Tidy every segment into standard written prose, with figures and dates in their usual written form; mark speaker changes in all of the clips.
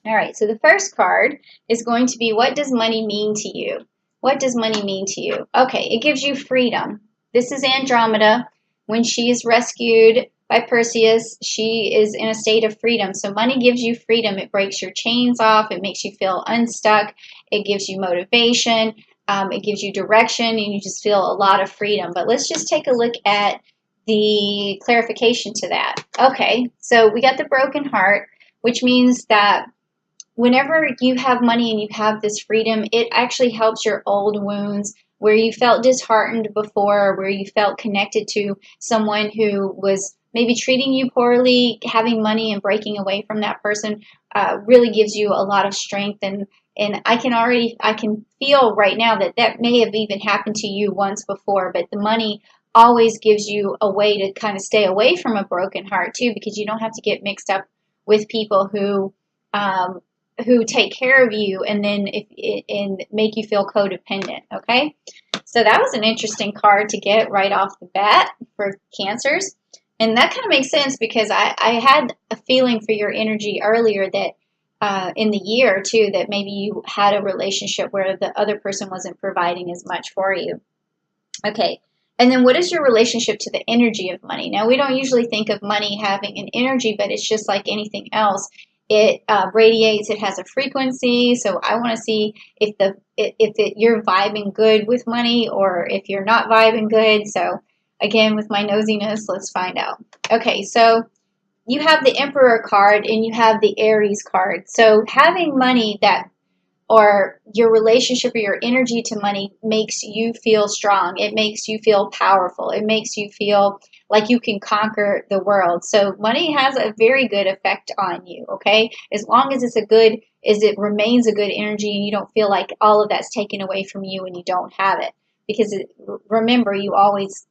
Speaker 1: All right, so the first card is going to be, what does money mean to you? What does money mean to you? Okay, it gives you freedom. This is Andromeda. When she is rescued by Perseus, she is in a state of freedom. So money gives you freedom. It breaks your chains off. It makes you feel unstuck. It gives you motivation. It gives you direction, and you just feel a lot of freedom. But let's just take a look at the clarification to that. Okay, so we got the broken heart, which means that whenever you have money and you have this freedom, it actually helps your old wounds where you felt disheartened before, where you felt connected to someone who was maybe treating you poorly. Having money and breaking away from that person really gives you a lot of strength. And I can feel right now that that may have even happened to you once before, but the money always gives you a way to kind of stay away from a broken heart too, because you don't have to get mixed up with people um, who take care of you and then and make you feel codependent. Okay, so that was an interesting card to get right off the bat for Cancers, and that kind of makes sense because I had a feeling for your energy earlier that in the year too, that maybe you had a relationship where the other person wasn't providing as much for you. Okay. And then what is your relationship to the energy of money? Now, we don't usually think of money having an energy, but it's just like anything else. It radiates, it has a frequency. So I want to see if you're vibing good with money or if you're not vibing good. So again, with my nosiness, let's find out. Okay, so you have the Emperor card and you have the Aries card. So having money that or your relationship or your energy to money makes you feel strong. It makes you feel powerful. It makes you feel like you can conquer the world. So money has a very good effect on you, okay? As long as it remains a good energy and you don't feel like all of that's taken away from you and you don't have it. Because remember, you always,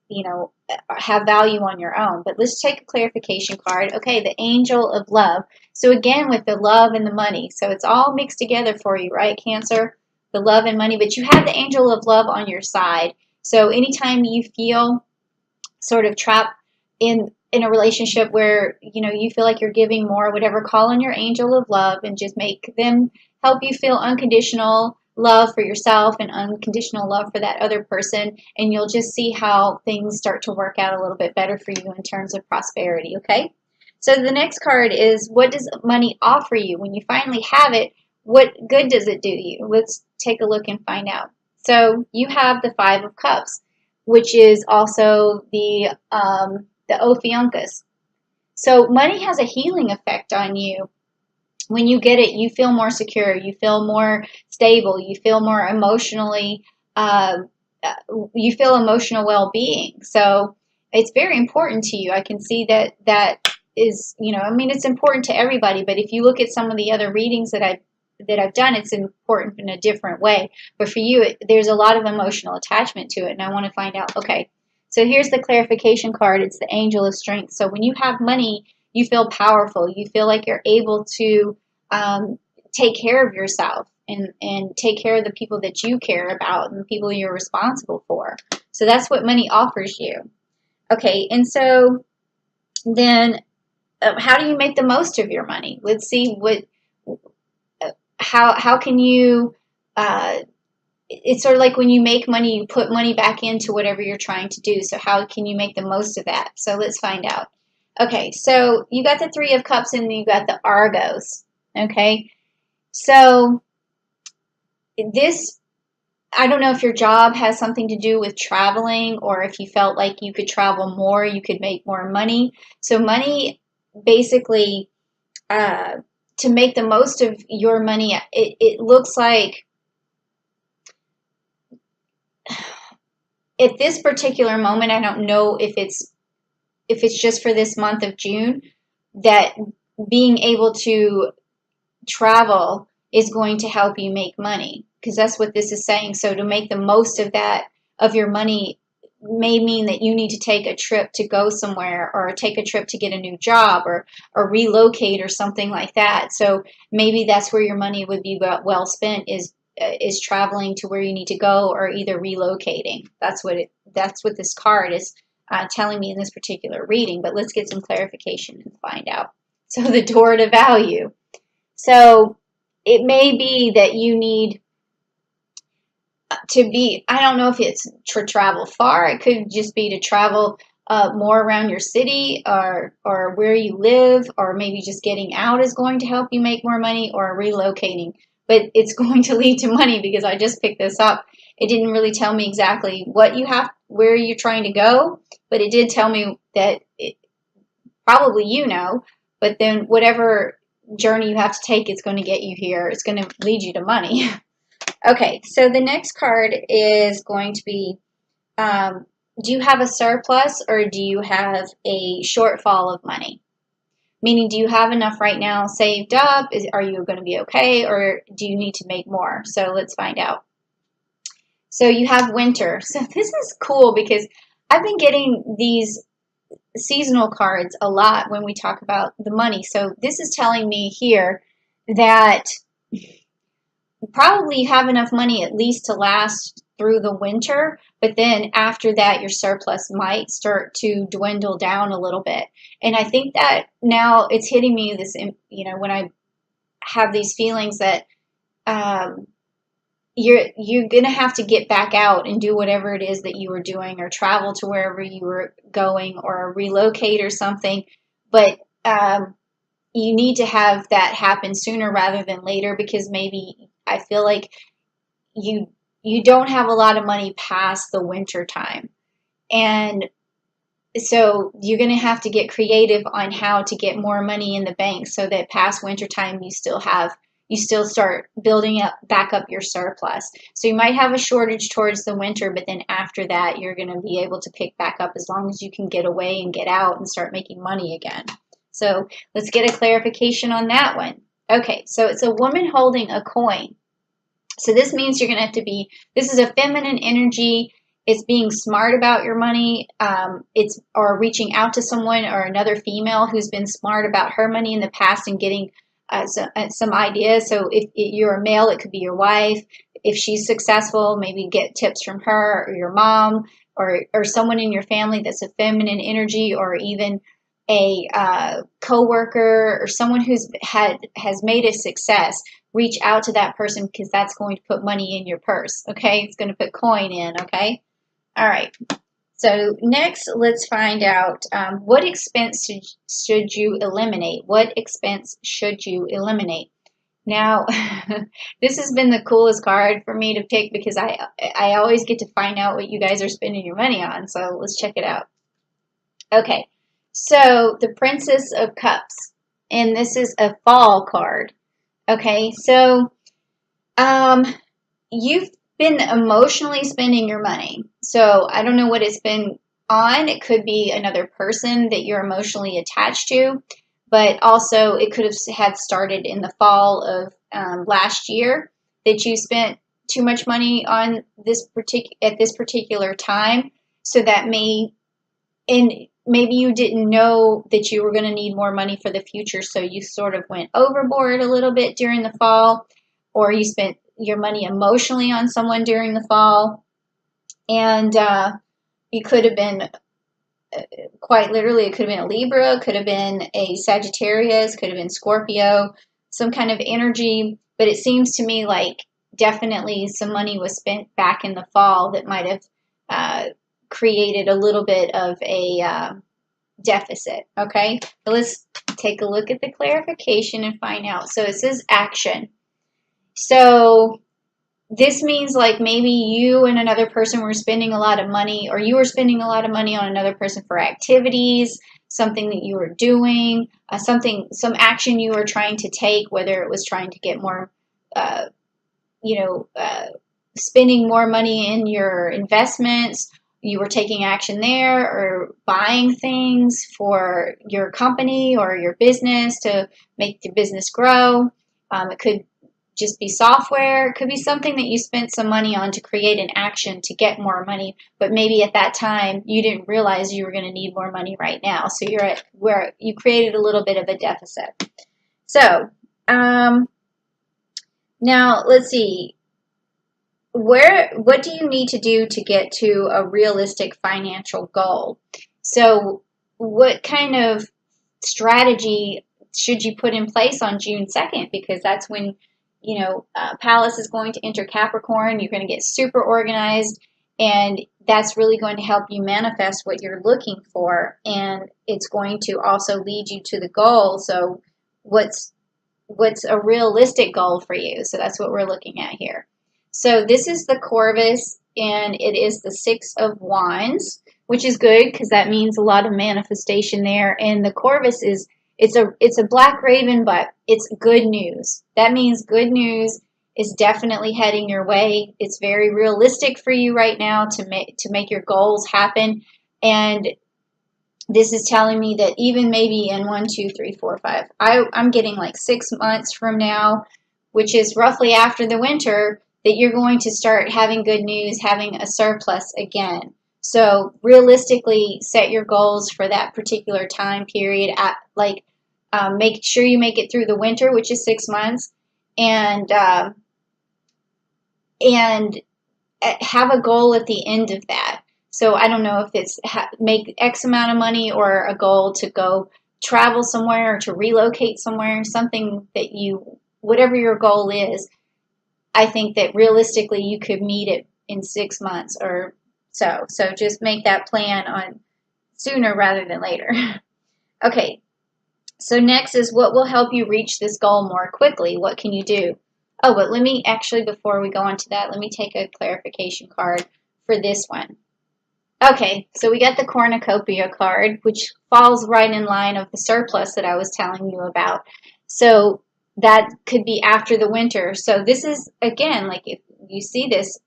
Speaker 1: have value on your own. But let's take a clarification card. Okay, the Angel of Love. So again, with the love and the money. So it's all mixed together for you, right, Cancer? The love and money, but you have the angel of love on your side. So anytime you feel sort of trapped in a relationship where, you feel like you're giving more, whatever, call on your angel of love and just make them help you feel unconditional love for yourself and unconditional love for that other person, and you'll just see how things start to work out a little bit better for you in terms of prosperity, okay? So the next card is, what does money offer you? When you finally have it, what good does it do you? Let's take a look and find out. So you have the Five of Cups, which is also the Ophiuncus. So money has a healing effect on you. When you get it, you feel more secure, you feel more stable, you feel more emotionally, you feel emotional well-being. So it's very important to you. I can see that is, I mean, it's important to everybody, but if you look at some of the other readings that I've done, it's important in a different way. But for you, there's a lot of emotional attachment to it, and I want to find out, okay, so here's the clarification card. It's the Angel of Strength. So when you have money, you feel powerful. You feel like you're able to take care of yourself and take care of the people that you care about and the people you're responsible for. So that's what money offers you. Okay, and so then how do you make the most of your money? Let's see how can you it's sort of like when you make money, you put money back into whatever you're trying to do. So how can you make the most of that? So let's find out. Okay, so you got the Three of Cups and you got the Argos. Okay, so this, I don't know if your job has something to do with traveling or if you felt like you could travel more, you could make more money. So money basically, to make the most of your money, it looks like at this particular moment, I don't know if it's just for this month of June, that being able to travel is going to help you make money, because that's what this is saying. So to make the most of that, of your money, may mean that you need to take a trip to go somewhere or take a trip to get a new job or relocate or something like that. So maybe that's where your money would be well spent, is traveling to where you need to go or either relocating. That's what this card is telling me in this particular reading. But let's get some clarification and find out. So the door to value. So it may be that you need to be, I don't know if it's to travel far. It could just be to travel more around your city or where you live, or maybe just getting out is going to help you make more money, or relocating. But it's going to lead to money because I just picked this up. It didn't really tell me exactly what you have, where you're trying to go, but it did tell me that probably but then whatever journey you have to take, it's going to get you here. It's going to lead you to money. Okay, so the next card is going to be, do you have a surplus or do you have a shortfall of money? Meaning, do you have enough right now saved up? Are you going to be okay, or do you need to make more? So let's find out. So you have winter. So this is cool because I've been getting these seasonal cards a lot when we talk about the money. So this is telling me here that probably have enough money at least to last through the winter, but then after that your surplus might start to dwindle down a little bit. And I think that now it's hitting me this, when I have these feelings that you're gonna have to get back out and do whatever it is that you were doing, or travel to wherever you were going, or relocate or something. But you need to have that happen sooner rather than later, because maybe I feel like you don't have a lot of money past the winter time. And so you're going to have to get creative on how to get more money in the bank so that past winter time you still start building back up your surplus. So you might have a shortage towards the winter, but then after that you're going to be able to pick back up as long as you can get away and get out and start making money again. So let's get a clarification on that one. Okay, so it's a woman holding a coin. So this means you're going to have to be, this is a feminine energy. It's being smart about your money. Or reaching out to someone or another female who's been smart about her money in the past and getting some ideas. So if you're a male, it could be your wife. If she's successful, maybe get tips from her, or your mom, or someone in your family that's a feminine energy, or even a coworker or someone has made a success. Reach out to that person, because that's going to put money in your purse. Okay, it's going to put coin in. Okay, all right. So next, let's find out what expense should you eliminate? What expense should you eliminate? Now, this has been the coolest card for me to pick, because I always get to find out what you guys are spending your money on. So let's check it out. Okay, so the Princess of Cups, and this is a fall card. Okay, so you've been emotionally spending your money. So I don't know what it's been on. It could be another person that you're emotionally attached to, but also it could have had started in the fall of last year, that you spent too much money on at this particular time. So that maybe you didn't know that you were going to need more money for the future, so you sort of went overboard a little bit during the fall, or you spent your money emotionally on someone during the fall. And you could have been, quite literally, it could have been a Libra, could have been a Sagittarius, could have been Scorpio, some kind of energy. But it seems to me like definitely some money was spent back in the fall that might have created a little bit of a deficit. Okay, so let's take a look at the clarification and find out. So it says action. So this means like maybe you and another person were spending a lot of money, or you were spending a lot of money on another person for activities, something that you were doing, some action you were trying to take, whether it was trying to get more, spending more money in your investments. You were taking action there, or buying things for your company or your business to make the business grow. It could just be software. It could be something that you spent some money on to create an action to get more money, but maybe at that time you didn't realize you were going to need more money right now. So you're at where you created a little bit of a deficit. So now let's see. What do you need to do to get to a realistic financial goal? So what kind of strategy should you put in place on June 2nd? Because that's when Pallas is going to enter Capricorn. You're going to get super organized, and that's really going to help you manifest what you're looking for, and it's going to also lead you to the goal. So what's a realistic goal for you? So that's what we're looking at here. So this is the Corvus, and it is the Six of Wands, which is good because that means a lot of manifestation there. And the Corvus is it's a black raven, but it's good news. That means good news is definitely heading your way. It's very realistic for you right now to make your goals happen. And this is telling me that even maybe in 1, 2, 3, 4, 5, I'm getting like 6 months from now, which is roughly after the winter, that you're going to start having good news, having a surplus again. So realistically, set your goals for that particular time period. Make sure you make it through the winter, which is 6 months, and have a goal at the end of that. So I don't know if it's make X amount of money or a goal to go travel somewhere or to relocate somewhere, something that whatever your goal is, I think that realistically you could meet it in 6 months or so. So just make that plan on sooner rather than later. Okay, so next is what will help you reach this goal more quickly. What can you do? Oh, but let me actually, before we go on to that, let me take a clarification card for this one. Okay, so we got the cornucopia card, which falls right in line of the surplus that I was telling you about. So that could be after the winter. So this is, again, like if you see this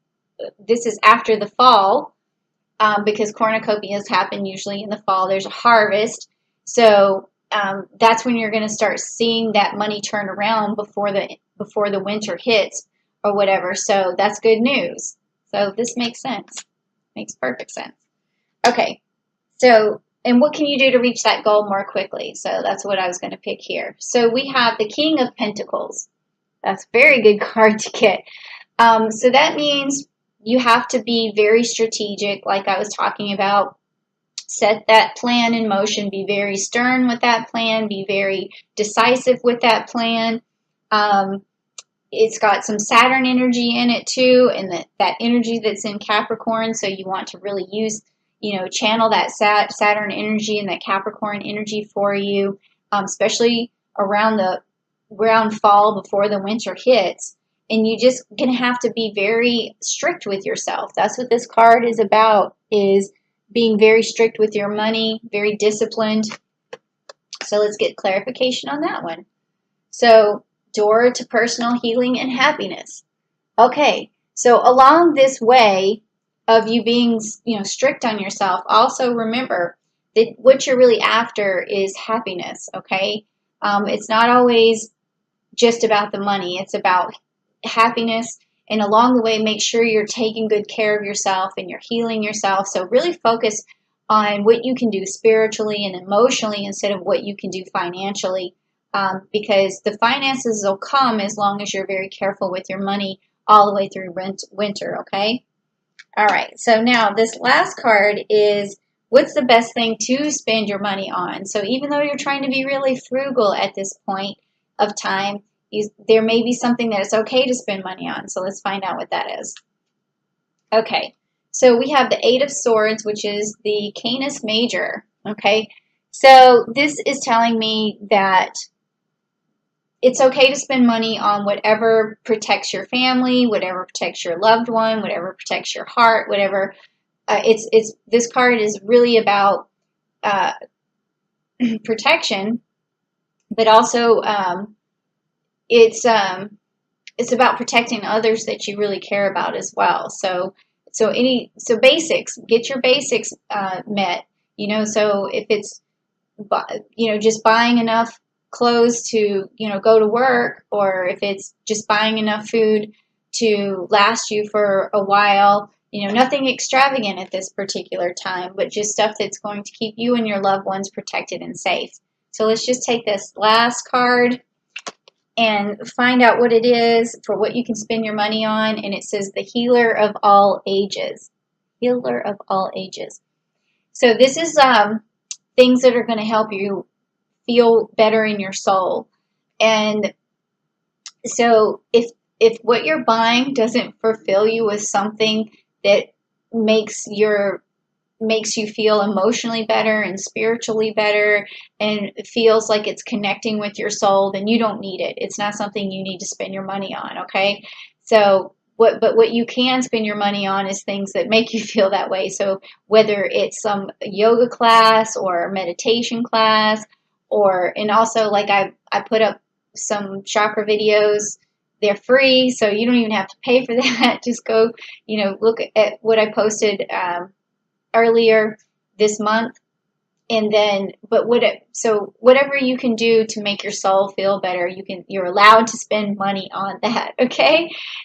Speaker 1: is after the fall, because cornucopias happen usually in the fall. There's a harvest. So that's when you're going to start seeing that money turn around before the winter hits or whatever. So that's good news. So this makes sense. Makes perfect sense. Okay. So, and what can you do to reach that goal more quickly? So that's what I was going to pick here. So we have the King of Pentacles. That's a very good card to get. So that means you have to be very strategic, like I was talking about. Set that plan in motion. Be very stern with that plan. Be very decisive with that plan. It's got some Saturn energy in it too, and that energy that's in Capricorn. So you want to really channel that Saturn energy and that Capricorn energy for you, especially around fall before the winter hits. And you just gonna have to be very strict with yourself. That's what this card is about, is being very strict with your money, very disciplined. So let's get clarification on that one. So, door to personal healing and happiness. Okay, so along this way of you being, strict on yourself, also remember that what you're really after is happiness, okay? It's not always just about the money. It's about happiness, and along the way, make sure you're taking good care of yourself and you're healing yourself. So really focus on what you can do spiritually and emotionally instead of what you can do financially, because the finances will come as long as you're very careful with your money all the way through winter, okay? All right, so now this last card is, what's the best thing to spend your money on? So even though you're trying to be really frugal at this point of time, there may be something that it's okay to spend money on. So let's find out what that is. Okay, so we have the Eight of Swords, which is the Canis Major. Okay, so this is telling me that it's okay to spend money on whatever protects your family, whatever protects your loved one, whatever protects your heart, whatever. This card is really about protection, but also it's about protecting others that you really care about as well. So basics, get your basics met. So if it's just buying enough clothes to go to work, or if it's just buying enough food to last you for a while, nothing extravagant at this particular time, but just stuff that's going to keep you and your loved ones protected and safe. So let's just take this last card and find out what it is for what you can spend your money on. And it says the Healer of All Ages. Healer of all ages. So this is things that are going to help you feel better in your soul. And So if what you're buying doesn't fulfill you with something that makes your makes you feel emotionally better and spiritually better and feels like it's connecting with your soul, then you don't need it. It's not something you need to spend your money on, okay? So what you can spend your money on is things that make you feel that way. So whether it's some yoga class or meditation class, or and also like I put up some chakra videos. They're free, so you don't even have to pay for that. Just go, look at what I posted earlier this month, and then so whatever you can do to make your soul feel better, you're allowed to spend money on that. Okay,